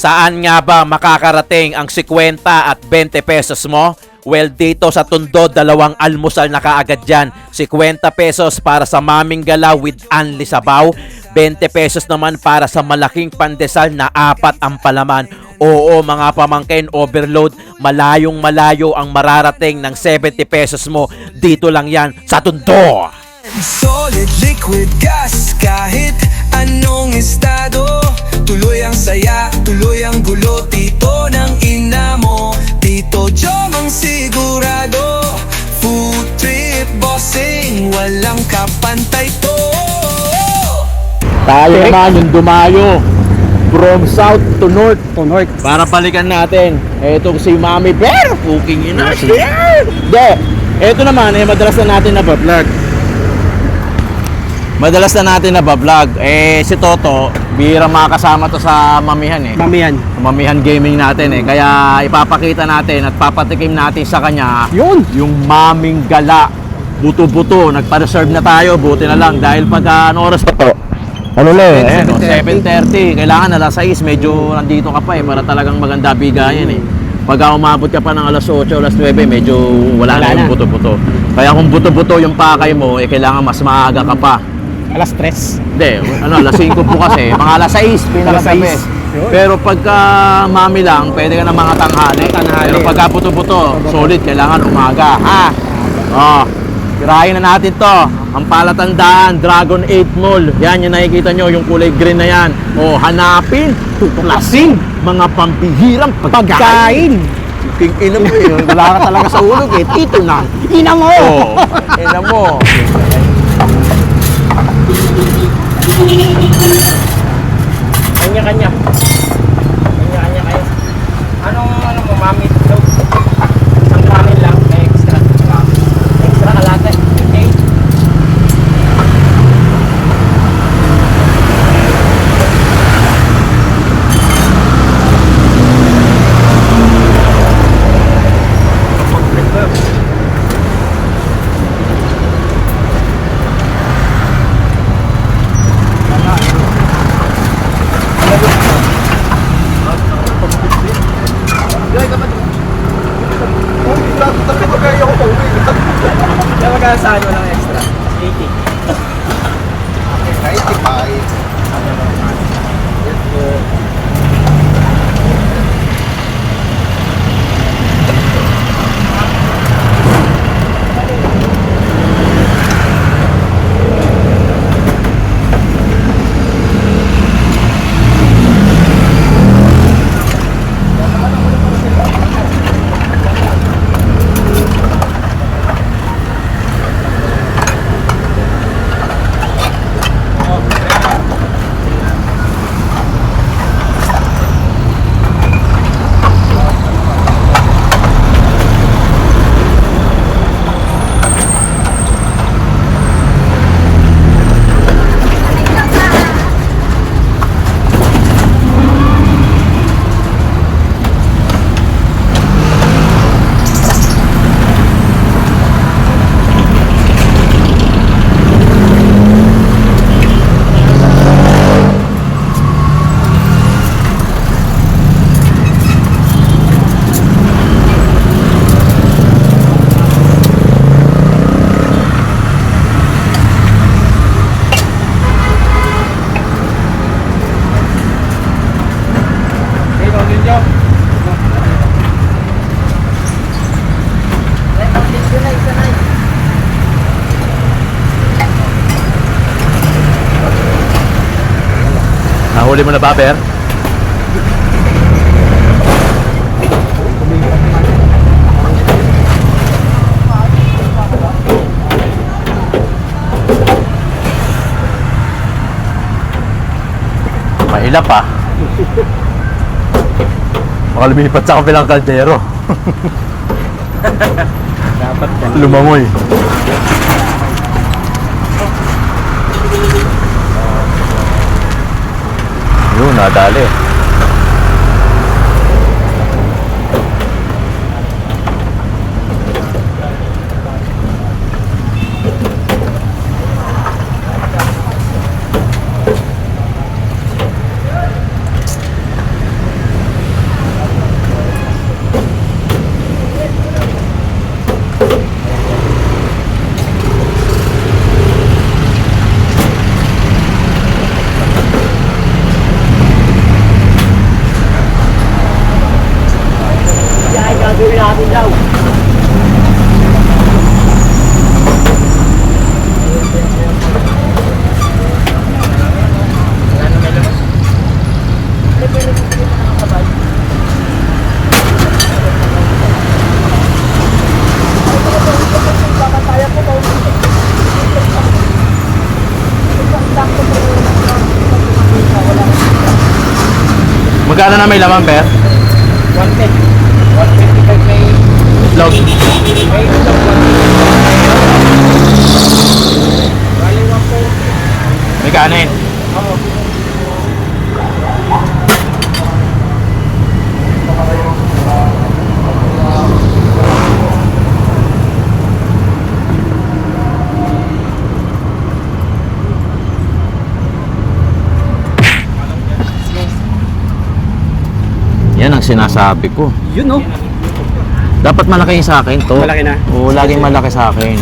Saan nga ba makakarating ang 50 at 20 pesos mo? Well, dito sa Tondo, dalawang almusal na kaagad dyan. 50 pesos para sa maming gala with anli sabaw. 20 pesos naman para sa malaking pandesal na 4 ang palaman. Oo mga pamangkin, overload. Malayong malayo ang mararating ng 70 pesos mo. Dito lang yan sa Tondo. Solid liquid gas, kahit anong estado. Tuloy ang saya, tuloy ang gulo. Tito ng ina mo, Tito Jom ang sigurado. Food trip bossing, walang kapantay to. Tayo naman yung dumayo from south to north. Para balikan natin etong si Mami Bear. Cooking ina siya. Eto naman madalas na natin na vlog. Si Toto, bihira makakasama to sa Mamihan Mamihan Gaming natin Kaya ipapakita natin at papatikim natin sa kanya yung Maming Gala. Buto-buto, nagpa-reserve na tayo. Buti na lang dahil pag ano oras pa to? 7:30. Kailangan alas 6 medyo nandito ka pa para talagang maganda bigayan Pag umabot ka pa ng alas 8, alas 9, medyo wala na yung buto-buto. Kaya kung buto-buto yung pakay mo, kailangan mas maaga ka pa. Alas 3. Hindi, alas 5 po kasi. Mga alas 6, pinakagabi. Pero pagka mami lang, pwede ka na mga tanghali. Pero pagka buto-buto, solid, kailangan umaga. Tirahin na natin to. Ang palatandaan, Dragon 8 Mall. Yan, yung nakikita nyo, yung kulay green na yan. Hanapin, tuklasin, mga pambihirang pagkain. King ina mo wala ka talaga sa ulog Tito na. Ina mo! Ina mo. Kanya-kanya kayo. Anong mo, mami? Isang kanin lang, may extra. Extra kalate. Okay? Sa ano lang extra? 80. Okay, 95. Nahuli mo na ba, Ber? Mailap pa. Baka lumipat sa kabilang kaldero. Dapat yan. Lumangoy. Yun, nadali. Magkano na may laman, Per? 110. 125 may Itlog. may itlog. Bali 140. May kanin. Oo. Yan ang sinasabi ko. Yun no. Dapat malaki yung sa akin to. Malaki na? Oo, laging malaki sa akin.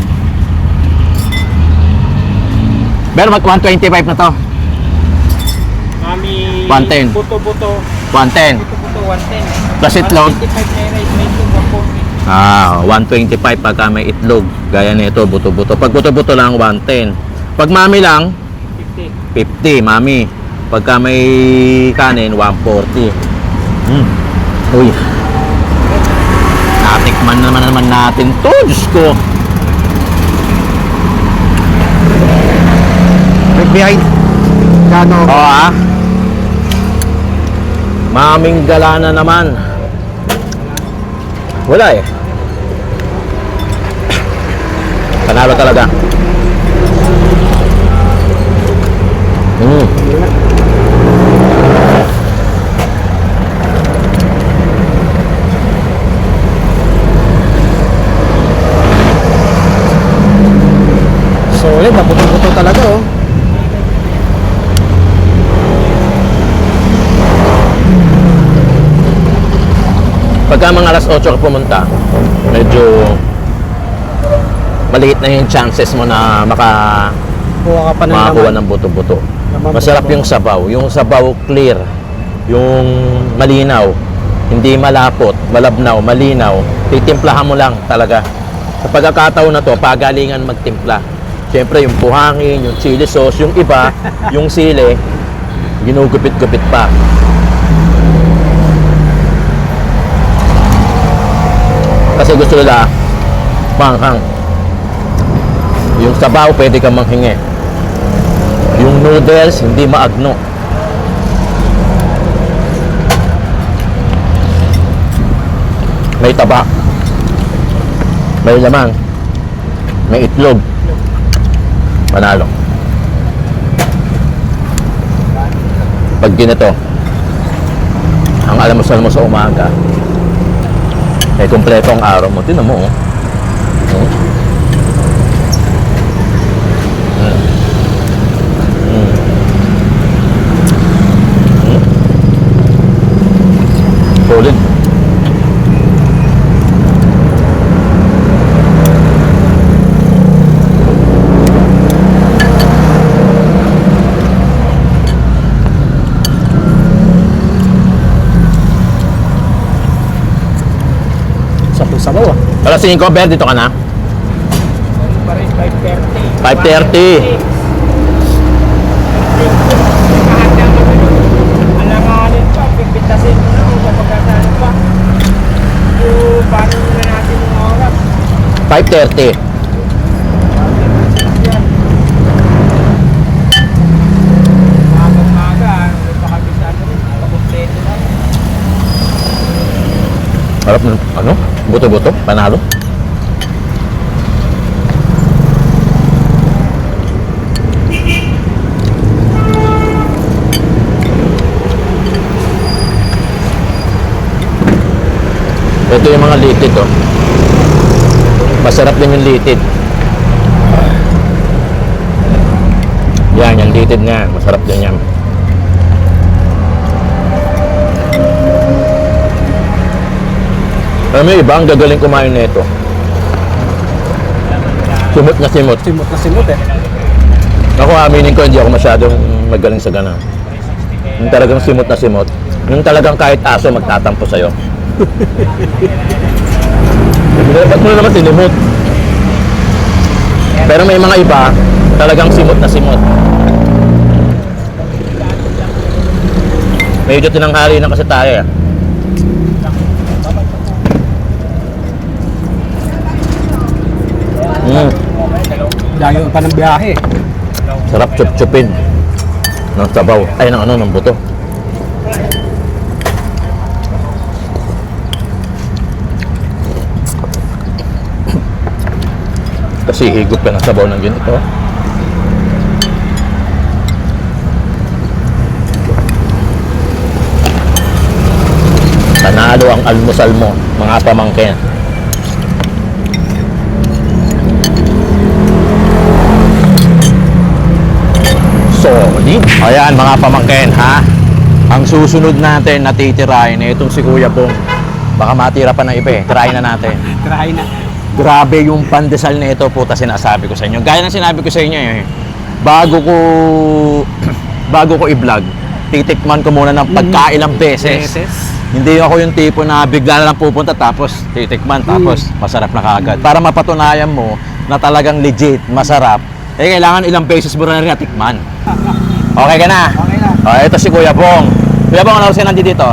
Pero mag 125 na to. Mami 110. buto-buto. 110. Buto-buto 110. Plus itlog. 125 na rice, may itlog 140. 125 pagka may itlog. Gaya nito, buto-buto. Pag buto-buto lang, 110. Pag mami lang, 50. 50, mami. Pagka may kanin, 140. Uy. Natikman naman natin to. Diyos ko. Behind. Kano? Oo Maming gala na naman. Wala eh. Panalo talaga. Solid, nabuto-buto talaga oh. Pagka mga alas 8 ka pumunta, medyo maliit na yung chances mo na Kuha ka pa ng makakuha laman. ng buto-buto. Laman Masarap buto-buto. yung sabaw. Yung sabaw clear. Yung malinaw. Hindi malapot, malabnaw, malinaw. Titimplahan mo lang talaga. Sa pagkakataon na to, pagalingan magtimpla. Siyempre yung buhangin, yung chili sauce, yung iba, yung sili, ginugupit-gupit pa. Kasi gusto nila manghang. Yung sabaw, pwede kang manghingi. Yung noodles, hindi maagno. May taba. May laman. May itlog. Panalo. Pag ganito, ang almusal mo sa umaga, ay kumpleto ang araw mo. Tingnan mo, oh. Oh. Solid. Sabaw ah. Alas 5, Ber, dito ka na? Pa rin 5:30. 5:30. Alanganin pa, pipitasin mo na kung kapagkasano pa. Yung paano na natin yung oras. 5:30. Maga-maga, hindi pa kami sa ano rin, pakumpleto na. Harap ng, ano? Buto-buto? Panalo? Ito yung mga litid, oh. Masarap din yung litid. Yan, yung litid nga. Masarap din yan. Alam mo, iba ang gagaling kumain nito. Simot na simot. Simot na simot eh. Ako aminin ko, hindi ako masyadong magaling sa gana. Yung talagang simot na simot. Yung talagang kahit aso magtatampo sa'yo. Ba't mo naman sinimot? Pero may mga iba, talagang simot na simot. Medyo tinanghali na kasi tayo. Layo pa ng biyahe. Sarap chup-chupin ng sabaw. Ay, ng ano, ng buto. Kasi higop ka ng sabaw ng ganito. Panalo ang almusal mo, mga pamangkin. Solid. Ayan mga pamangkin, ha? Ang susunod natin na titirahin na itong si Kuya Bong. Baka matira pa ng iba eh. Tirahin na natin. Try na. Grabe yung pandesal na ito, puta, sinasabi ko sa inyo. Gaya ng sinabi ko sa inyo eh. Bago ko i-vlog, titikman ko muna ng pagkailang beses. Hindi ako yung tipo na bigla na lang pupunta tapos titikman tapos masarap na kaagad. Para mapatunayan mo na talagang legit, masarap, eh kailangan ilang beses mo na rin natikman. Okay ka na? Okay na. Oh, ito si Kuya Bong. Kuya Bong, ano kasi nandito dito?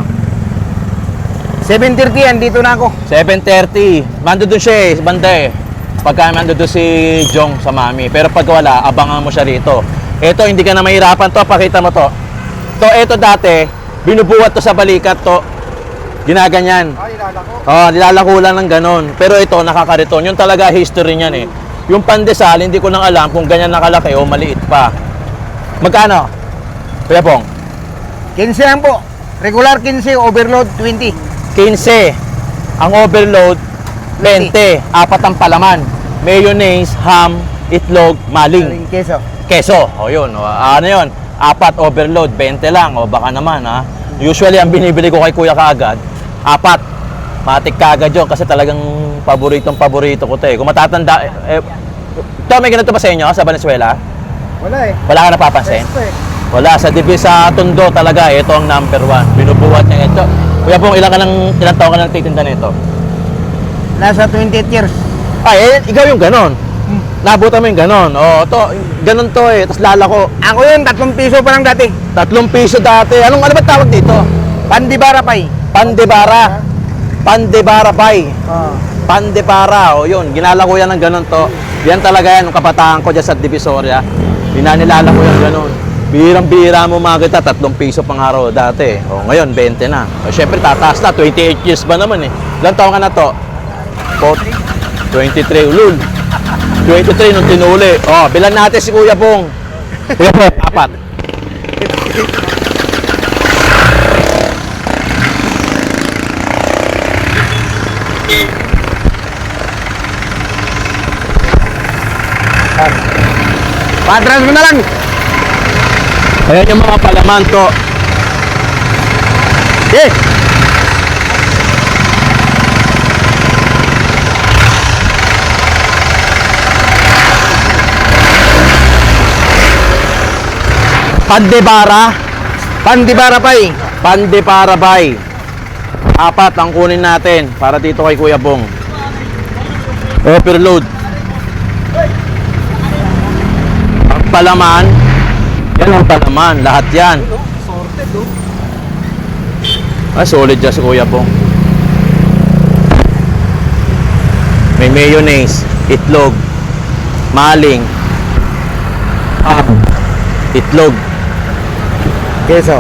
7:30 yan, dito na ako. 7:30. Mando doon siya eh, banda eh. Pagka mando doon si Jong sa mami. Pero pag wala, abangan mo siya rito. Ito, hindi ka na mahirapan to. Pakita mo to. To, ito dati, binubuhat to sa balikat to. Ginaganyan. Ay, lalako. Oh, nilalako lang ng ganon. Pero ito, nakakariton. Yung talaga history niyan eh. Yung pandesal, hindi ko nang alam kung ganyan nakalaki o maliit pa. Magkano? Kuya Bong? 15 yan po. Regular 15, overload 20. 15. Ang overload, 20. Apat ang palaman. Mayonnaise, ham, itlog, maling. Keso. Keso. O yun. O, ano yun? Apat overload, 20 lang. O baka naman ha. Usually ang binibili ko kay Kuya kaagad, apat. Matik kaagad yun kasi talagang paborito ko to eh. Kung matatanda, ito may ganito ba sa inyo sa Valenzuela? Wala eh. Wala ka napapansin? Resto eh. Wala, sa sa Tondo talaga, ito ang number 1. Binubuhat niya ito. Kuya Bong, ilang taon ka nang titinda nito? Nasa 28 years. Ay, ikaw yung ganon. Nabutan mo yung ganon. O, ganon to eh. Tapos lalako. Ako yun, 3 piso pa lang dati. 3 piso dati. Ano ba tawag dito? Pandibara pay. Pandebara. Pandebara pay. Oh. Pandebara. O yun, ginalako yan ng ganon to. Yan talaga yan, yung kabataan ko dyan sa Divisoria. Nilalako yan ganon. Birang-bira mo makita, 3 piso pang araw dati. O ngayon, 20 na. O syempre, tataas na. 28 years ba naman eh. Ilang taon ka na to? 23. Ulul. 23 nung tinuli. O, bilan natin si Kuya Bong. Kuya Bong, 4. Patras mo na lang. Ayan yung mga palaman to. Eh! Pandebara. Pandibara pay. Pandebara bay. 4 ang kunin natin para dito kay Kuya Bong. Overload. Ang palaman. Yan ang palaman. Lahat yan. Sorted oh. Ah, solid dyan si Kuya Bong. May mayonnaise, itlog, maling, ham, itlog, Keso.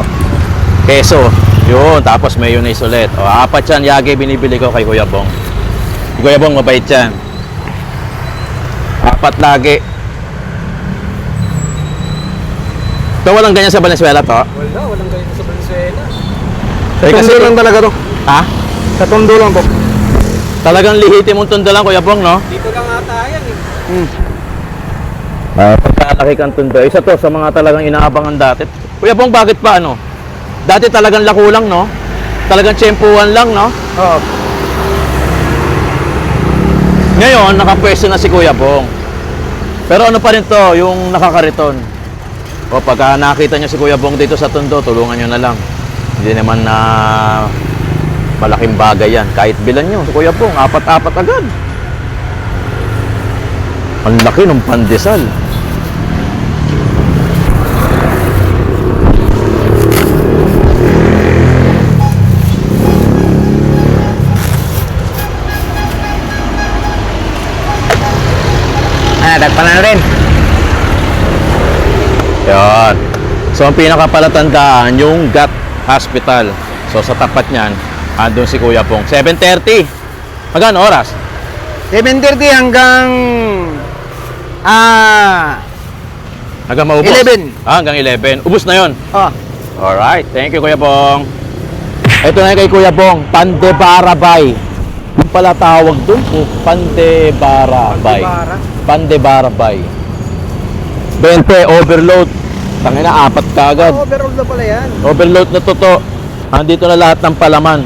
keso. Yun, tapos mayonnaise ulit. O, 4 yan, yagi binibili ko kay Kuya Bong. Si Kuya Bong, mabait yan. 4 lagi. Ito, walang ganyan sa Valenzuela to? Walang ganito sa Venezuela. Eh, kasi- Tondo lang talaga to. Ha? Sa Tondo lang to. Talagang lihitin mong tundo lang, Kuya Bong, no? Dito lang ata yan eh. Pagkalaki kang tundo. Isa to sa mga talagang inaabangan dati. Kuya Bong, bakit pa ano? Dati talagang lako lang, no? Talagang tsempuhan lang, no? Oo. Ngayon, nakapwesto na si Kuya Bong. Pero ano pa rin to, yung nakakariton. O pagka nakita nyo si Kuya Bong dito sa Tondo, tulungan nyo na lang. Hindi naman na malaking bagay yan. Kahit bilan nyo si Kuya Bong, 4 agad. Ang laki ng pandesal. So, ang pinakapalatandaan, yung GAT Hospital. So, sa tapat niyan, andun si Kuya Pong. 7:30. Magkano oras? 7:30 hanggang Hanggang maubos? 11. Hanggang 11. Ubus na yon. Oh. Alright. Thank you, Kuya Pong. Ito na kay Kuya Pong. Pandebarabay. Yung pala tawag dun. Pandebarabay. Pandebarabay. 20, overload. Tangina, 4 ka agad. Overall na pala yan. Overload na to. Andito na lahat ng palaman.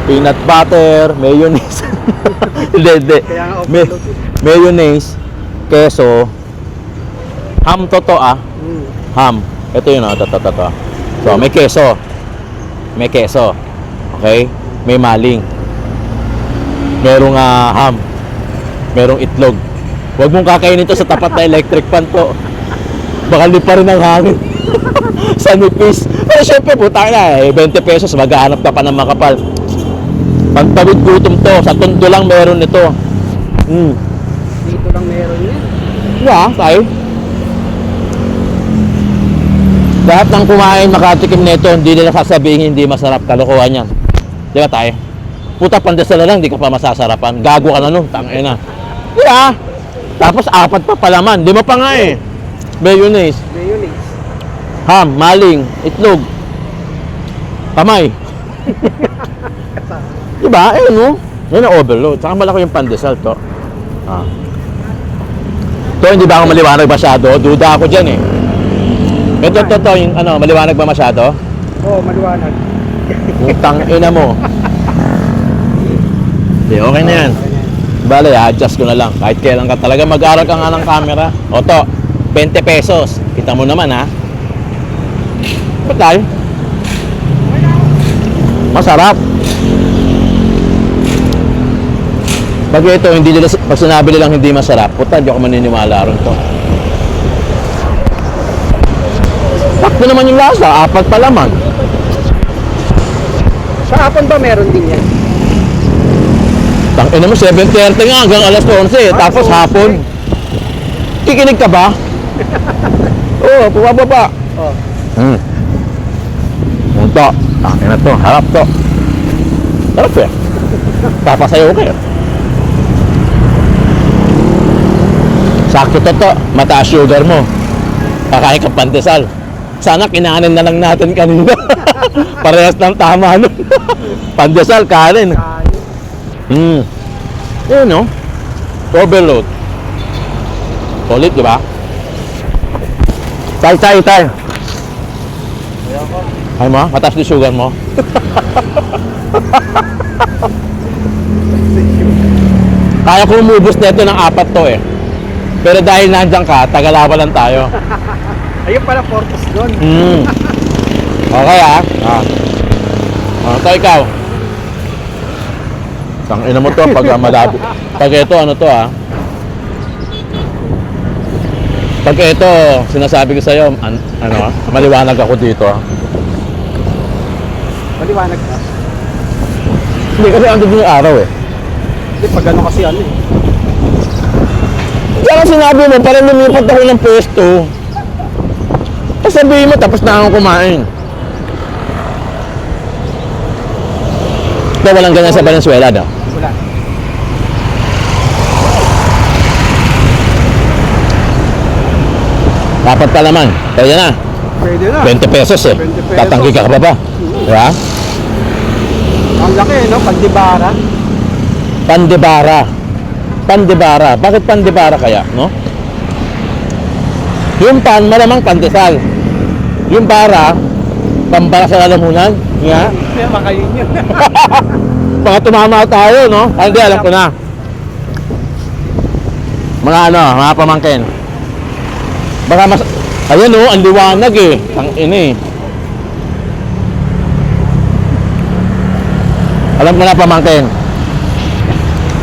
Peanut butter, mayonnaise. Hindi. Kaya nga overload. Mayonnaise, keso, ham ham. Ito yun, to. So, may keso. Okay? May maling. Merong ham. Merong itlog. Huwag mong kakainin to sa tapat na electric fan to. Baka lipa rin ang hangin. Sa nipis. Pero syempre, putang na 20 pesos, maghahanap ka pa ng makapal. Pagtawid gutom to, sa Tondo lang meron nito. Dito lang meron yan. Tayo. Lahat ng kumain makatikim nito, hindi nila sasabihin hindi masarap. Kalokohan yan. Di ba tayo? Puta, pandesal na lang, hindi ka pa masasarapan. Gago ka na nun, tangina. Di ba? Tapos 4 pa palaman. Di mo pa nga eh. Mayonnaise, ham, maling, itlog, kamay. Diba? No? Yan ang overload. Saka malaki yung pandesal to. To, hindi ba ako maliwanag masyado? Duda ako dyan eh. Ito, yung maliwanag ba masyado? Oo, maliwanag. Utang ina mo. Di, okay na yan. Bale, adjust ko na lang. Kahit kailan ka talaga mag-aral ka nga ng camera. O to, 20 pesos. Kita mo naman ha. Ba't tayo? Masarap. Pag ito, pag sinabi nilang hindi masarap, puta, di ako maniniwala ron to. Sakto naman yung lasa, 4 pa laman. Sa hapon ba meron din yan? Tangina mo, 7:30 nga hanggang alas 11, tapos hapon. Kikinig ka ba? Oo, pumababa. Oh. Punto. Tangina to, harap to. Sarap eh. Papasayaw ka eh. Sakto to, mataas sugar mo. Kakain ka pandesal. Sana kinanin na lang natin kanina. Parehas ng tama nun. Pandesal, kanin. Yun no? Overload. Solid, di ba? Tay. Ay mo, mataas yung sugar mo. Kaya ko umubos nito ng 4 to eh. Pero dahil nandiyan ka, tagalawa lang tayo. Ayun pala, purpose doon. Okay ito ikaw. Tangina mo to pag malabo. Pag ito, Pag ito, sinasabi ko sa'yo, maliwanag ako dito. Maliwanag ka. Hindi kasi andun yung araw eh. Hindi, pag ano kasi eh. Kaya sinabi mo, parang lumipat ako ng pwesto. Sabihin mo, tapos na akong kumain. Ito, walang ganyan sa Valenzuela, no? Wala. Dapat pa naman. Kaya na. Pwede na. 20 pesos eh. 20 pesos. Tatanggi ka pa ba? Diba? Ang laki, no? Pandibara. Pandibara. Bakit pandibara kaya, no? Yung pan, malamang pandesal. Yung bara, pambara sa lalamunan. Nga. Kaya makayin yun. Baka tumama tayo, no? Hindi, alam ko na. Mga pamangkin. Baka ayan oh, ang liwanag eh. Tangina eh. Alam ko na pamangkin.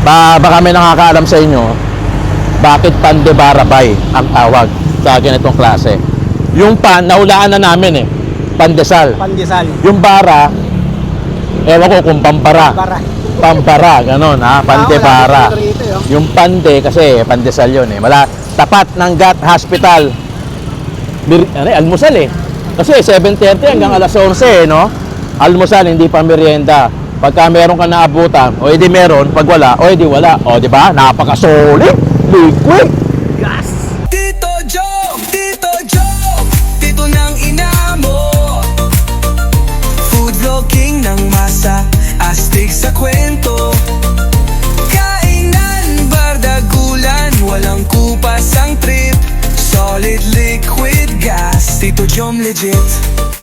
Baka may nakakaalam sa inyo bakit Pandebarabay ang tawag sa ganitong klase. Yung pan, naulaan na namin eh. Pandesal. Pandesal. Yung bara, ewan ko kung pampara. Pambara, ganon ha. Pandebara. Yung pande kasi pandesal yun eh. Tapat ng GAT Hospital. Almusal eh. Kasi 7:30 hanggang alas 11, no? Almusal, hindi pa merienda. Pagka meron ka naabutan, o edi meron. Pag wala, o edi wala. O, di ba? Napaka-solid. Liquid. Tito Joe, Tito ng ina mo. Food vlogging ng masa, astig sa kwento. Kainan, bardagulan, walang kupas ang trip. Solid liquid gas, Tito Jom legit.